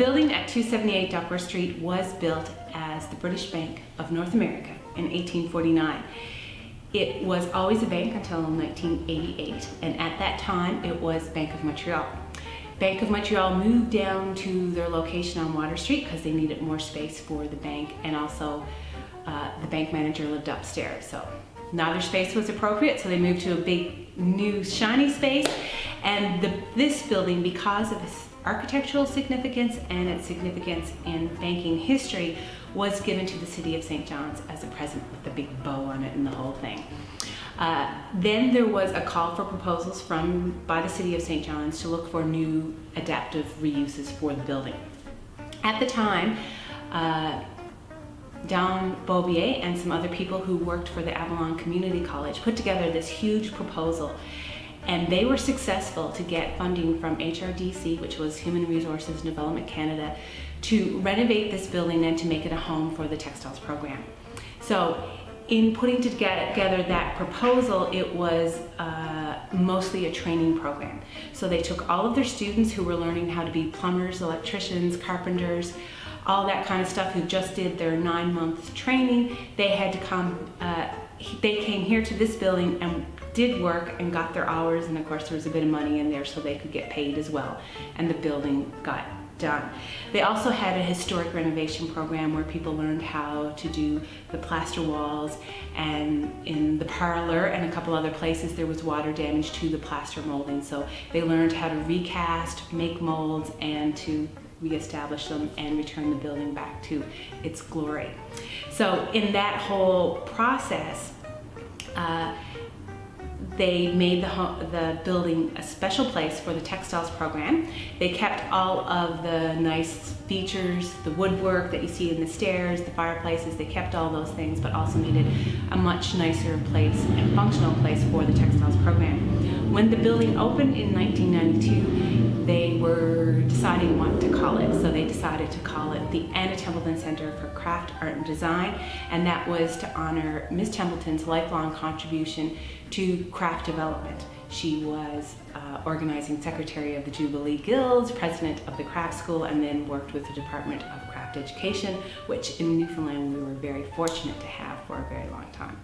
building at 278 Duckworth Street was built as the British Bank of North America in 1849. It was always a bank until 1988, and at that time it was Bank of Montreal. Bank of Montreal moved down to their location on Water Street because they needed more space for the bank, and also the bank manager lived upstairs, so neither space was appropriate, so they moved to a big new shiny space. And this building, because of its architectural significance and its significance in banking history, was given to the City of St. John's as a present with a big bow on it and the whole thing. Then there was a call for proposals by the City of St. John's to look for new adaptive reuses for the building. At the time, Don Beaubier and some other people who worked for the Avalon Community College put together this huge proposal, and they were successful to get funding from HRDC, which was Human Resources and Development Canada, to renovate this building and to make it a home for the textiles program. So in putting together that proposal, it was mostly a training program. So they took all of their students who were learning how to be plumbers, electricians, carpenters, all that kind of stuff, who just did their 9-month training. They had to come, they came here to this building and did work and got their hours, and of course there was a bit of money in there so they could get paid as well, and the building got done. They also had a historic renovation program where people learned how to do the plaster walls, and in the parlor and a couple other places there was water damage to the plaster molding, so they learned how to recast, make molds, and to reestablish them and return the building back to its glory. So in that whole process, they made the building a special place for the textiles program. They kept all of the nice features, the woodwork that you see in the stairs, the fireplaces. They kept all those things, but also made it a much nicer place and functional place for the textiles program. When the building opened in 1992, they were deciding what to call it. So they decided to call it the Anna Templeton Centre for Craft, Art and Design, and that was to honor Miss Templeton's lifelong contribution to craft development. She was organizing secretary of the Jubilee Guilds, president of the craft school, and then worked with the Department of Craft Education, which in Newfoundland we were very fortunate to have for a very long time.